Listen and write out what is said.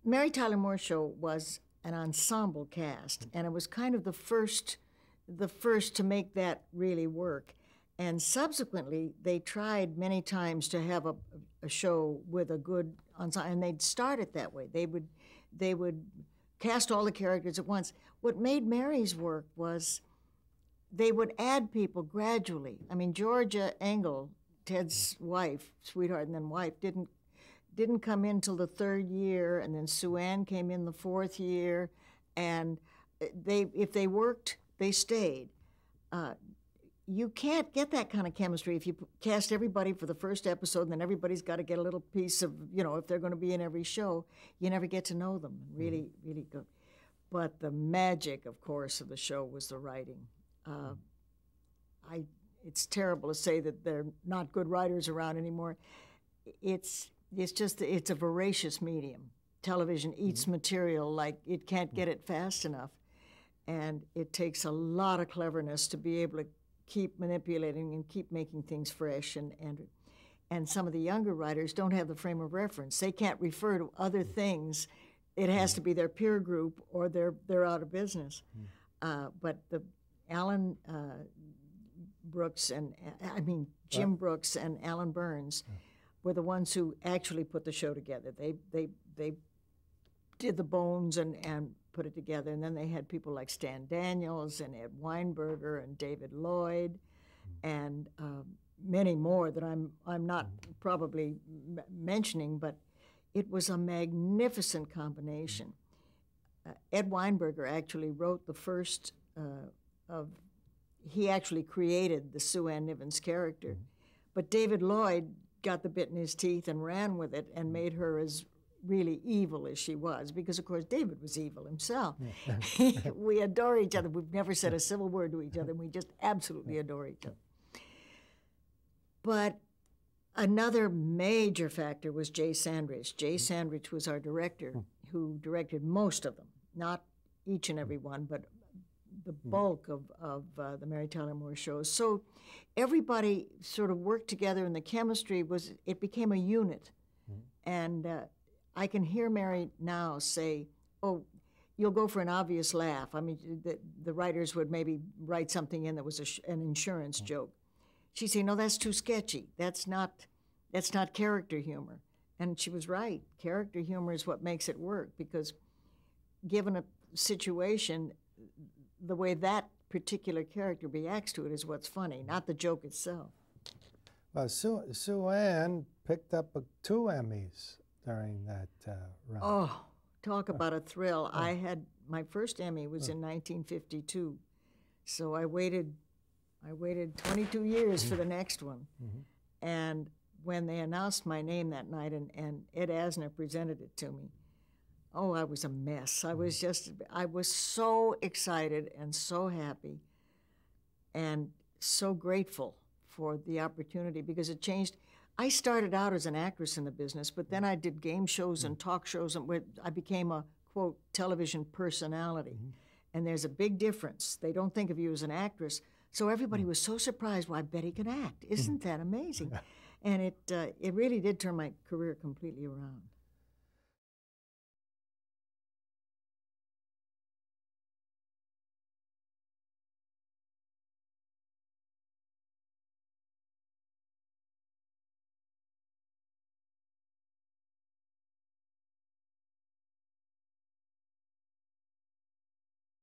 Mary Tyler Moore Show was an ensemble cast, and it was kind of the first to make that really work. And subsequently, they tried many times to have a show with a good ensemble, and they'd start it that way. They would cast all the characters at once. What made Mary's work was they would add people gradually. I mean, Georgia Engel, Ted's wife, sweetheart and then wife, didn't come in till the third year, and then Sue Ann came in the fourth year, and if they worked, they stayed. You can't get that kind of chemistry if you cast everybody for the first episode and then everybody's got to get a little piece of, if they're going to be in every show, you never get to know them. Really, really good. But the magic, of course, of the show was the writing. It's terrible to say that there are not good writers around anymore. It's a voracious medium. Television eats material like it can't get it fast enough. And it takes a lot of cleverness to be able to keep manipulating and keep making things fresh. And some of the younger writers don't have the frame of reference. They can't refer to other things. It has to be their peer group or they're out of business. But Alan Brooks Jim Brooks and Alan Burns were the ones who actually put the show together. They did the bones and put it together, and then they had people like Stan Daniels and Ed Weinberger and David Lloyd and many more that I'm not probably mentioning, but it was a magnificent combination. Ed Weinberger actually wrote the first he actually created the Sue Ann Nivens character, but David Lloyd got the bit in his teeth and ran with it and made her as really evil as she was, because of course David was evil himself. We adore each other. We've never said a civil word to each other, and we just absolutely adore each other. But another major factor was Jay Sandrich. Jay Sandrich was our director, who directed most of them, not each and every one, but the bulk of the Mary Tyler Moore shows. So everybody sort of worked together, and the chemistry it became a unit. And I can hear Mary now say, oh, you'll go for an obvious laugh. I mean, the writers would maybe write something in that was an insurance joke. She'd say, no, that's too sketchy. That's not character humor. And she was right. Character humor is what makes it work, because given a situation, the way that particular character reacts to it is what's funny, not the joke itself. Well, Sue Ann picked up 2 Emmys during that run. Oh, talk about a thrill. I had my first Emmy was in 1952, so I waited 22 years for the next one. And when they announced my name that night and Ed Asner presented it to me, oh, I was a mess. I was so excited and so happy and so grateful for the opportunity, because it changed. I started out as an actress in the business, but then I did game shows and talk shows, and I became a, quote, television personality. And there's a big difference. They don't think of you as an actress. So everybody was so surprised, why, Betty can act. Isn't that amazing? And it really did turn my career completely around.